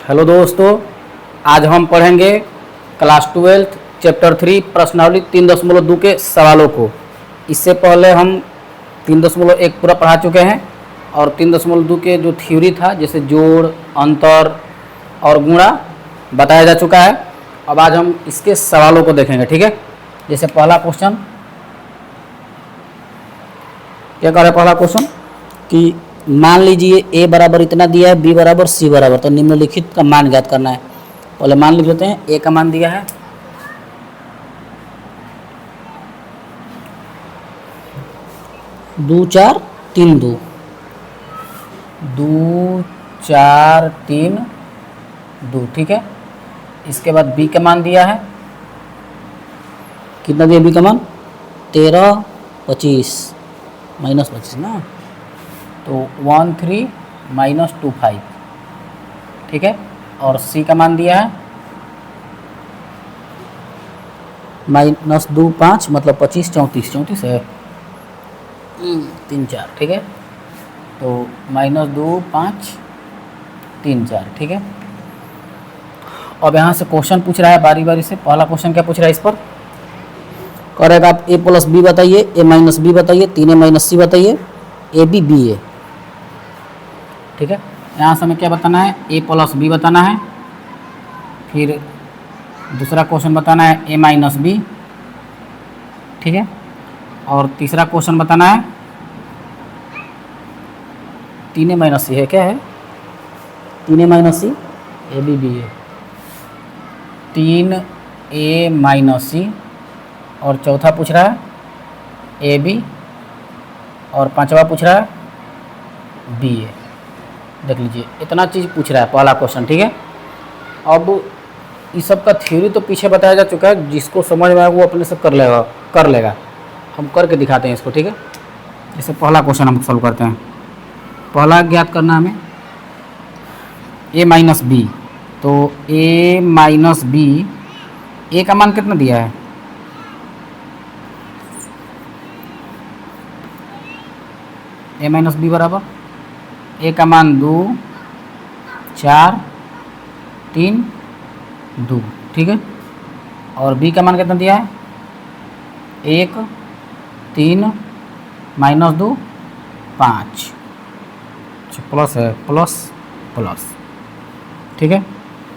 Hello दोस्तों, आज हम पढ़ेंगे क्लास 12 चैप्टर 3 प्रश्नावली 3.2 के सवालों को। इससे पहले हम 3.1 पूरा पढ़ा चुके हैं और 3.2 के जो थ्योरी था जैसे जोड़, अंतर और गुणा बताया जा चुका है। अब आज हम इसके सवालों को देखेंगे, ठीक है। जैसे पहला क्वेश्चन क्या कर रहे हैं, पहला क्वेश्चन कि मान लीजिए a बराबर इतना दिया है, b बराबर c बराबर, तो निम्नलिखित का मान ज्ञात करना है। पहले मान लिख लेते हैं। a का मान दिया है 2 4 3 2, 2 4 3 2, ठीक है। इसके बाद b का मान दिया है, कितना दिया b का मान 13 25 -25 ना, तो 1 3 -2 5, ठीक है। और c का मान दिया है -2 5 मतलब 25 34 34 है 3 4, ठीक है। तो -2 5 3 4, ठीक है। अब यहाँ से क्वेश्चन पूछ रहा है बारी बारी से। पहला क्वेश्चन क्या पूछ रहा है, इस पर करेगा आप a प्लस बी बताइए, a माइनस बी बताइए, 3a माइनस सी बताइए, ए बी बी ए, ठीक है। यहाँ से हमें क्या बताना है, a प्लस बी बताना है। फिर दूसरा क्वेश्चन बताना है a माइनस बी, ठीक है। और तीसरा क्वेश्चन बताना है 3a माइनस सी है, क्या है 3a minus C, A B B A, 3a minus C. और चौथा पूछ रहा है ए बी, और पांचवा पूछ रहा है बी ए। देख लीजिए इतना चीज़ पूछ रहा है पहला क्वेश्चन, ठीक है। अब इस सब का थ्योरी तो पीछे बताया जा चुका है, जिसको समझ में आएगा वो अपने से कर लेगा। हम करके दिखाते हैं इसको, ठीक है। जैसे पहला क्वेश्चन हम सॉल्व करते हैं। पहला ज्ञात करना हमें a माइनस बी, तो a माइनस बी, a का मान कितना दिया है a माइनस बी बराबर a का मान 2 4 3 2, ठीक है। और b का मान कितना दिया है 1 3 -2 5, प्लस है प्लस प्लस, ठीक है।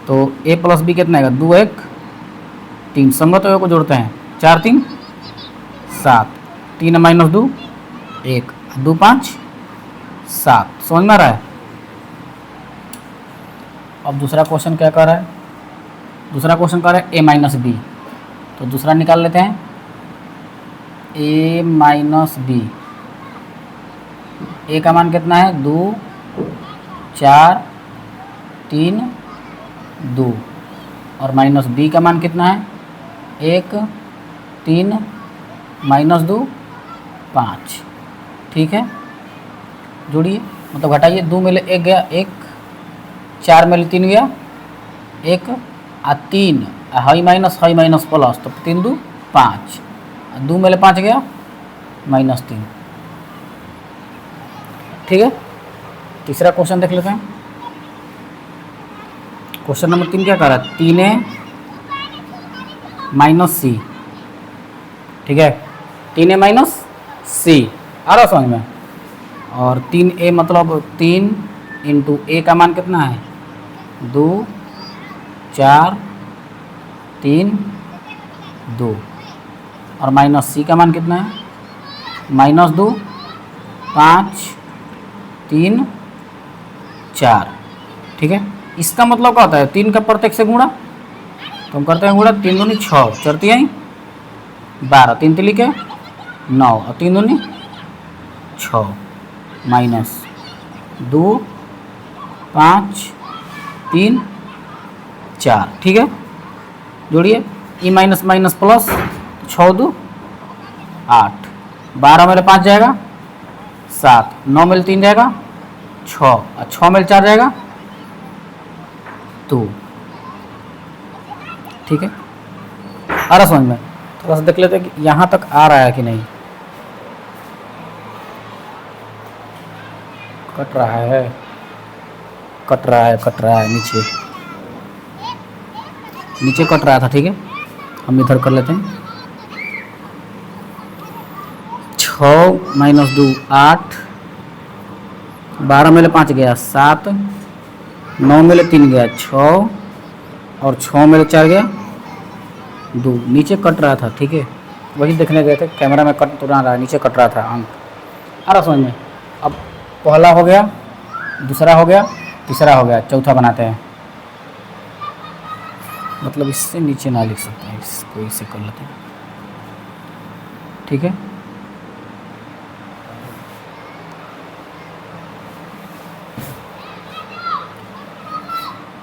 तो a प्लस बी कितना आएगा 2 1 3, संगत को जोड़ते हैं 4 3 7, 3 -2 1 2 5 7, समझ में आ रहा है। अब दूसरा क्वेश्चन क्या कर रहा है, दूसरा क्वेश्चन कर रहा है a माइनस बी, तो दूसरा निकाल लेते हैं a माइनस बी। a का मान कितना है 2 4 3 2, और माइनस b का मान कितना है 1 3 -2 5, ठीक है। जोड़िए, मतलब घटाइए, 2 में 1 गया 1, 4 में 3 गया 1, आ 3 हाई माइनस प्लस, तो 3 2 5, 2 में 5 गया -3, ठीक है। तीसरा क्वेश्चन देख लेते हैं। क्वेश्चन नंबर 3 क्या कर रहा है 3a माइनस सी, ठीक है। 3a माइनस सी आ रहा समझ में। और 3a मतलब 3 इंटू a का मान कितना है 2 4 3 2, और माइनस सी का मान कितना है -2 5 3 4, ठीक है। इसका मतलब क्या होता है 3 का प्रत्येक से गुणा, तो हम करते हैं गुणा, 3 दूनी 6 4 3 12, 3 3 के 9, और 3 दूनी 6 -2 5 3 4, ठीक है। जोड़िए, e माइनस माइनस प्लस, 6 2 8, 12 में 5 जाएगा 7, 9 में 3 जाएगा 6, और 6 में 4 जाएगा 2, ठीक है। आ रहा समझ में। थोड़ा सा देख लेते हैं कि यहाँ तक आ रहा है कि नहीं। कट रहा है नीचे। नीचे कट रहा था, ठीक है। हम इधर कर लेते हैं। 6 माइनस 2 8, 12 में ले 5 गया 7, 9 में ले 3 गया 6, और 6 में ले 4 गया 2। नीचे कट रहा था, ठीक है। वही देखने गए थे, कैमरा में कट तो रहा, नीचे कट रहा था अंक। आ रहा समझ में। अब पहला हो गया, दूसरा हो गया, तीसरा हो गया, चौथा बनाते हैं। मतलब इससे नीचे ना लिख सकते हैं, इसको इसे कर लेते हैं, ठीक है।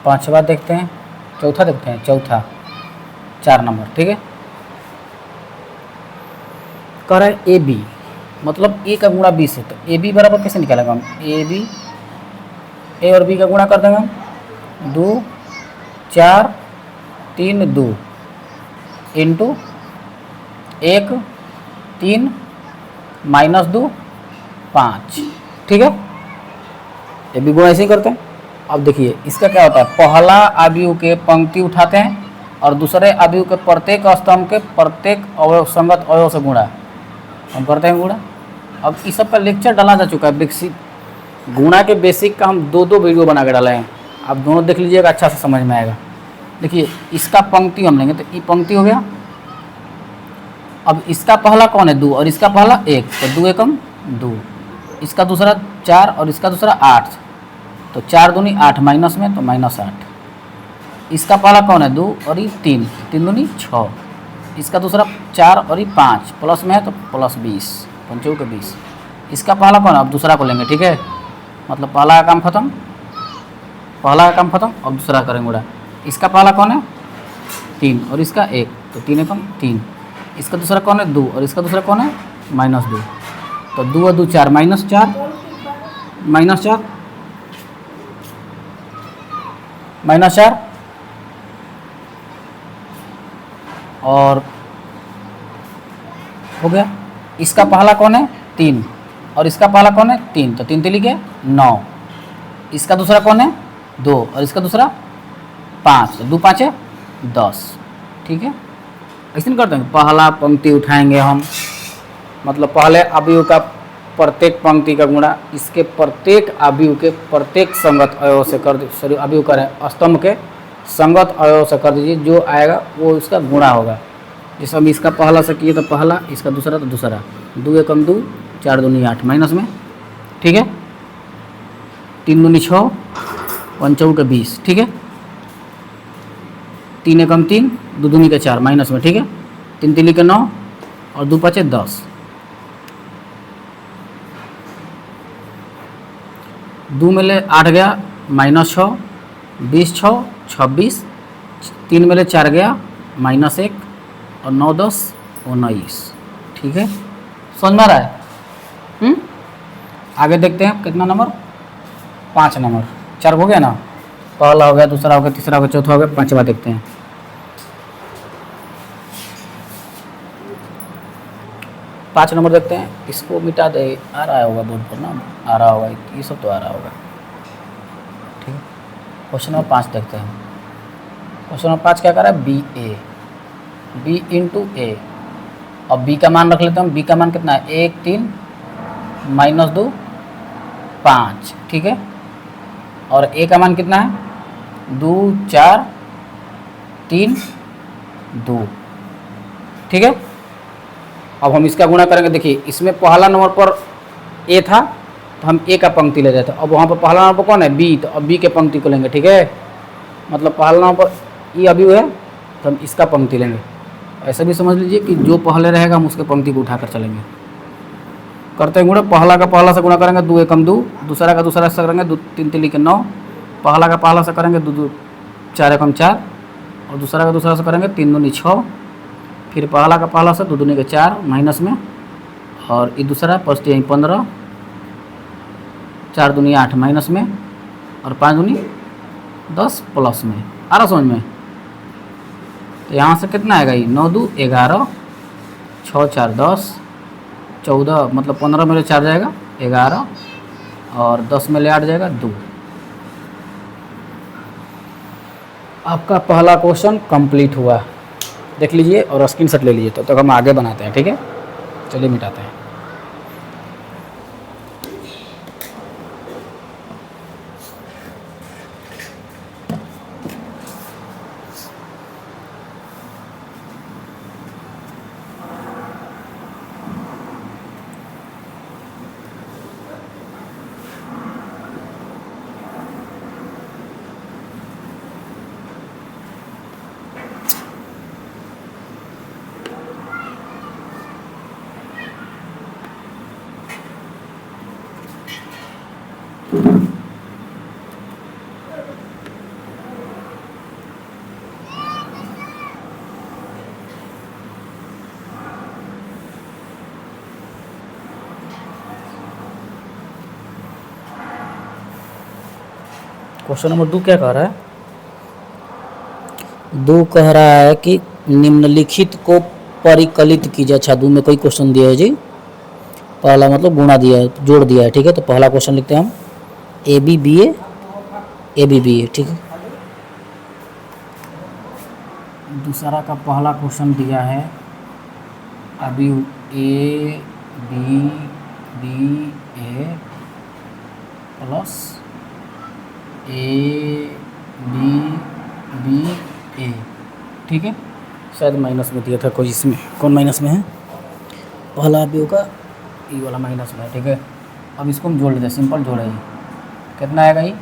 पांचवा देखते हैं, चौथा देखते हैं, चौथा 4 नंबर, ठीक है। कह रहा है ए बी, मतलब ए का गुणा बी से, तो ए बी बराबर कैसे निकालेंगे हम? ए बी, ए और बी का गुणा कर देंगे हम, 2 4 3 2 इंटू 1 3 माइनस 2 5, ठीक है। ए बी गुणा ऐसे ही करते हैं। अब देखिए इसका क्या होता है, पहला अवयव के पंक्ति उठाते हैं और दूसरे अवयव के प्रत्येक स्तंभ के प्रत्येक अवयव संगत अवयव से गुणा हम करते हैं गुणा। अब इस सब का लेक्चर डाला जा चुका है, बेसिक गुणा के बेसिक का हम 2 वीडियो बना के डाले हैं। आप दोनों देख लीजिएगा, अच्छा से समझ में आएगा। देखिए इसका पंक्ति हम लेंगे, तो ये पंक्ति हो गया। अब इसका पहला कौन है? 2, और इसका पहला 1, तो 2 एकम 2, इसका दूसरा 4 और इसका दूसरा 8, तो 4 दूनी 8 माइनस में, तो माइनस 8। इसका पहला कौन है? 2 और ये 3, 3 दूनी 6, इसका दूसरा 4 और ये 5, प्लस में है तो प्लस 20, 5 के 20। इसका पहला कौन है? अब दूसरा को लेंगे, ठीक है। मतलब पहला का काम खत्म, पहला का काम खत्म, अब दूसरा करेंगे गुणा। इसका पहला कौन है? 3 और इसका 1, तो 3 एकम 3। इसका दूसरा कौन है? 2 और इसका दूसरा कौन है? माइनस 2, तो 2 और 2 4, माइनस 4, माइनस 4, माइनस 4, और हो गया। इसका पहला कौन है? 3 और इसका पहला कौन है? 3, तो 3 लिखे 9। इसका दूसरा कौन है? 2 और इसका दूसरा 5, तो 2 5 10, ठीक है। ऐसे नहीं करते हैं, पहला पंक्ति उठाएंगे हम, मतलब पहले अवयव का प्रत्येक पंक्ति का गुणा इसके प्रत्येक अवयव के प्रत्येक संगत अवयव से कर, सॉरी अवयव करें, स्तंभ के संगत अवयव से कर दीजिए, जो आएगा वो इसका गुणा होगा। जैसे हम इसका पहला से किए तो पहला, इसका दूसरा तो दूसरा, 2 एकम 2, 4 दूनी 8 माइनस में, ठीक है। 3 दूनी 6, 5 के 20, ठीक है। 3 एकम 3, 2 दूनी के 4 माइनस में, ठीक है। 3 3 के 9 और 2 5 10, 2 में ले 8 गया माइनस 6, 20 6 26, 3 में ले 4 गया माइनस 1, और 9 10 19, ठीक है। समझ में आ रहा है? आगे देखते हैं कितना नंबर, 5 नंबर। 4 हो गया ना, पहला हो गया, दूसरा हो गया, तीसरा हो गया, चौथा हो गया, पांचवा देखते हैं। पाँच नंबर देखते हैं, इसको मिटा दे, आ रहा होगा बोर्ड पर ना, आ रहा होगा, ये सब तो आ रहा होगा, ठीक है। क्वेश्चन नंबर 5 देखते हैं। क्वेश्चन नंबर 5 क्या कर रहा है? बी ए, बी इंटू ए, और बी का मान रख लेते हैं हम। बी का मान कितना है? 1 3 माइनस 2 5, ठीक है। और ए का मान कितना है? 2 4 3 2, ठीक है। अब हम इसका गुणा करेंगे। देखिए इसमें पहला नंबर पर ए था, तो हम ए का पंक्ति ले रहे थे। अब वहाँ पर पहला नंबर पर कौन है? बी, तो अब बी के पंक्ति को लेंगे, ठीक है। मतलब पहला नंबर पर ई अभी है, तो हम इसका पंक्ति लेंगे। ऐसा भी समझ लीजिए कि जो पहले रहेगा हम उसके पंक्ति को उठाकर चलेंगे। करते हैं गुणा, पहला का पहला से गुणा करेंगे 2 एकम 2, दूसरा का दूसरा से करेंगे 2 3 3 के 9, पहला का पहला से करेंगे 2 2 4 एकम 4, और दूसरा का दूसरा से करेंगे 3 दूनी 6, फिर पहला का पहला से 2 दूनी के 4 माइनस में, और ये दूसरा पचती यहीं 15, 4 दूनी 8 माइनस में, और 5 दूनी 10 प्लस में। आ रहा समझ में? तो यहाँ से कितना आएगा? ये 9 2 11, 6 4 10, 14, मतलब 15 में ले 4 जाएगा 11, और 10 में ले 8 जाएगा 2। आपका पहला क्वेश्चन कंप्लीट हुआ, देख लीजिए और स्क्रीनशॉट ले लीजिए। तो तक हम आगे बनाते हैं, ठीक है। चलिए मिटाते हैं। क्वेश्चन नंबर 2 क्या कह रहा है? 2 कह रहा है कि निम्नलिखित को परिकलित कीजिए। अच्छा, 2 में कोई क्वेश्चन दिया है जी। पहला मतलब गुणा दिया है, जोड़ दिया है, ठीक है। तो पहला क्वेश्चन लिखते हैं हम ए बी बी ए, ठीक है। दूसरा का पहला क्वेश्चन दिया है अभी A B B A plus A B B A, ठीक है। शायद माइनस में दिया था कोई, इसमें कौन माइनस में है? पहला अभी होगा ई वाला माइनस में है, ठीक है। अब इसको हम जोड़ लेते हैं, सिंपल जोड़ है। कितना आएगा ये?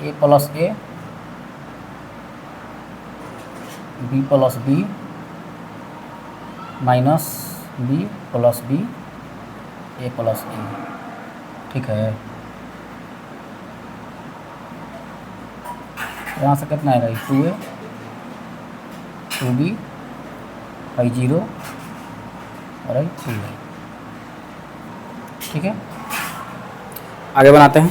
A plus A B plus B minus B plus B A plus A, ठीक है। यहाँ से कितना आएगा? 2a 2b आई 0 और आई 2a, ठीक है। आगे बनाते हैं।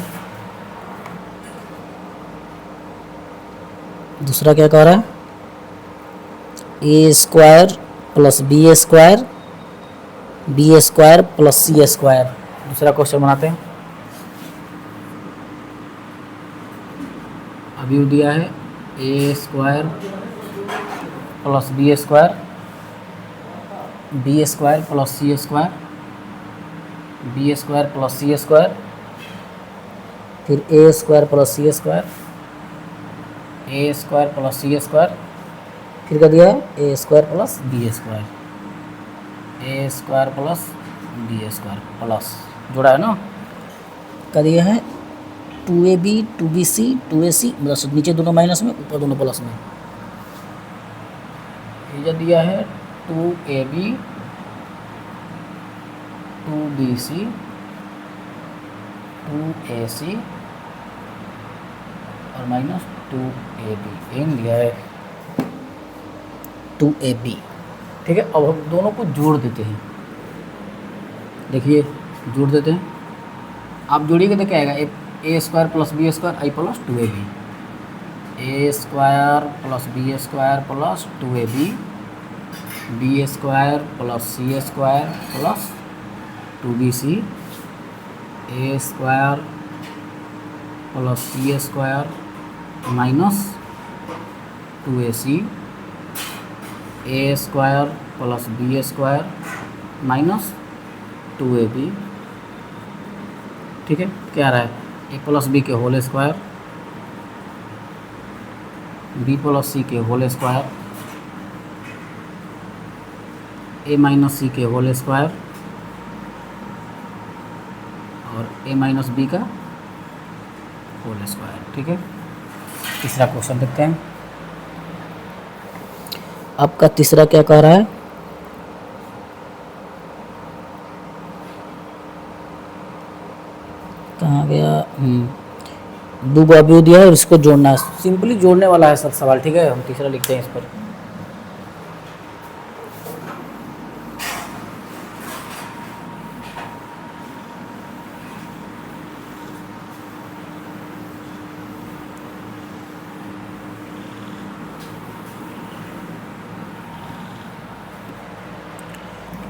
दूसरा क्या कह रहा है? A square plus B square plus C square. दूसरा क्वेश्चन बनाते हैं। अभी दिया है A square plus B square plus C square plus C square, फिर A square plus C square plus C square, फिर क्या दिया है? A square plus B square plus B square plus, जोड़ा है ना। क्या दिया है? 2ab 2bc 2ac, मतलब नीचे दोनों माइनस में, ऊपर दोनों प्लस में। ये दिया है 2ab 2bc 2ac और माइनस 2ab, एन दिया है 2ab, ठीक है। अब हम दोनों को जोड़ देते हैं। देखिए जोड़ देते हैं। आप जोड़िएगा तो क्या आएगा? A square plus B square I plus 2ab, A square plus B square plus 2ab, B square plus C square plus 2bc, A square plus C square minus 2ac, A square plus B square minus 2ab, ठीक है। क्या रहा है? A plus B के whole square B plus C के whole square A minus C के whole square और A minus B का होल स्क्वायर, ठीक है। तीसरा क्वेश्चन देखते हैं। आपका तीसरा क्या कह रहा है? कहाँ गया? दो बाबू दिया है और इसको जोड़ना है, सिंपली जोड़ने वाला है सब सवाल, ठीक है। हम तीसरा लिखते हैं इस पर।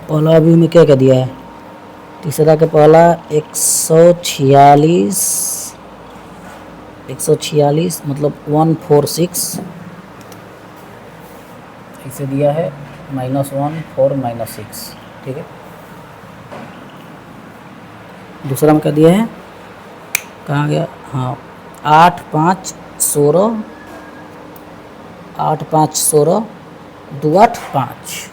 पहला अभी में क्या क्या दिया है? तीसरा का पहला 146 मतलब 146 इसे दिया है -1 4 -6, ठीक है। दूसरा में क्या दिया है, कहाँ गया, हाँ 8 5 16, 8 5 16 2 8 5,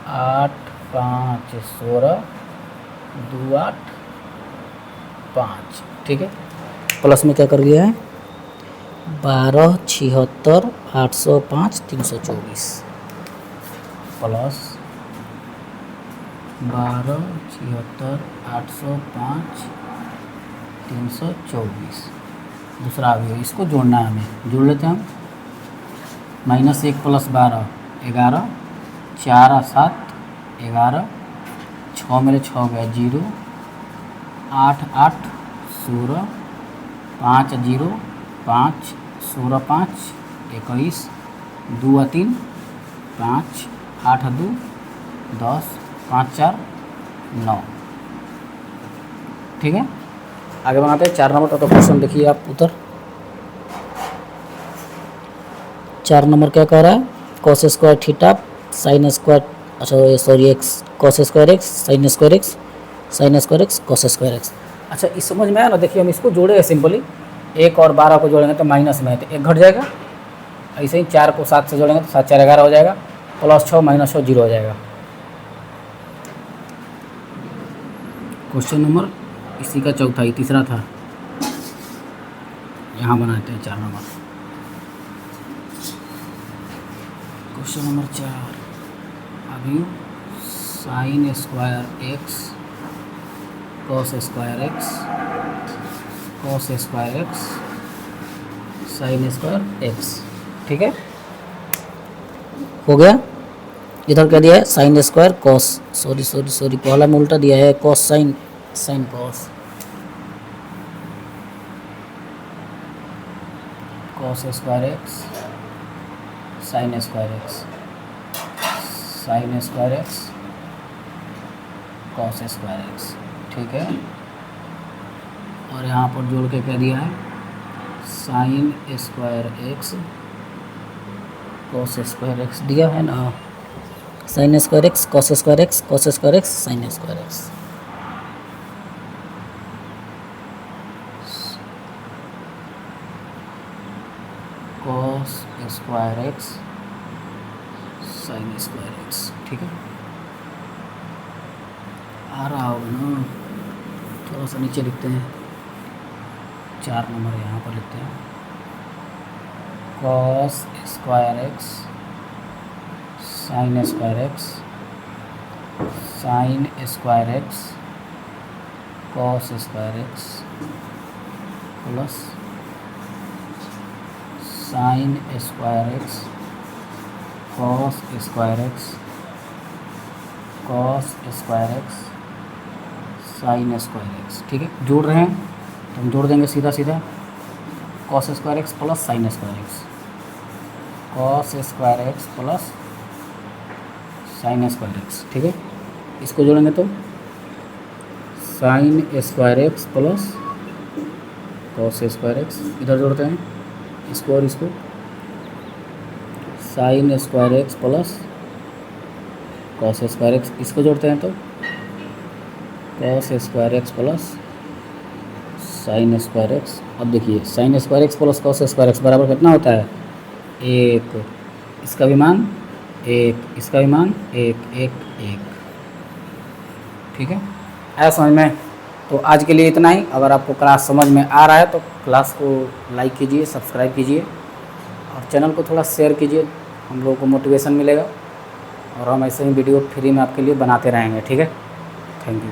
8 5 16 2 8 5, ठीक है। प्लस में क्या कर दिया है, 12 76 805 324 प्लस 12 76 805 324। दूसरा आ गया, इसको जोड़ना है हमें, जोड़ लेते हैं हम। -1 + 12 11, 4 7 11, 6 मेरे 6 गया 0, 8 8 16, 5 0 5 16 5 21, 2 3 5, 8 2 10, 5 4 9, ठीक है। आगे बनाते हैं 4 नंबर का। तो क्वेश्चन देखिए आप उधर, 4 नंबर क्या कह रहा है, cos square theta sin square, अच्छा sorry x cos square x sin square x sin square x cos square x। अच्छा इस समझ में आया ना। देखिए हम इसको जोड़े सिंपली, 1 और 12 को जोड़ेंगे तो माइनस में है तो 1 घट जाएगा। ऐसे ही 4 को 7 से जोड़ेंगे तो 7 4 11 हो जाएगा, +6 -6 0 हो जाएगा। क्वेश्चन नंबर इसी का चौथा ही, तीसरा था, यहाँ बनाते हैं 4 नंबर। क्वेश्चन नंबर 4, अभी sin square x cos square x cos square x sin square x, ठीक है। हो गया। इधर क्या दिया है, sin स्क्वायर cos, सॉरी पहला में उल्टा दिया है, cos sin cos square x sin square x sin square x cos square x, ठीक है। और यहाँ पर जोड़ के क्या दिया है, sin square x cos square x दिया है ना, sin square x cos square x cos square x sin square x। cos square x sin square x, ठीक है। आ रहा होगा ना, थोड़ा सा नीचे लिखते हैं, 4 नंबर यहाँ पर लिखते हैं, cos square x sin square x sin square x cos square x plus sin square x cos square x cos square x sin square x, ठीक है। जोड़ रहे हैं तो हम जोड़ देंगे सीधा सीधा, cos square x plus sin square x, cos square x plus sin square x, ठीक है। इसको जोड़ेंगे तो sin square x plus cos square x, इधर जोड़ते हैं इसको और इसको, sin square x plus cos square x, इसको जोड़ते हैं तो cos square x plus sin square x। अब देखिए sin square x plus cos square x बराबर कितना होता है, 1, इसका भी मान 1, इसका भी मान 1 1 1, ठीक है। ऐसा समझ में। तो आज के लिए इतना ही। अगर आपको क्लास समझ में आ रहा है तो क्लास को लाइक कीजिए, सब्सक्राइब कीजिए और चैनल को थोड़ा शेयर कीजिए, हम लोगों को मोटिवेशन मिलेगा और हम ऐसे ही वीडियो फ्री में आपके लिए बनाते रहेंगे, ठीक है। Thank you.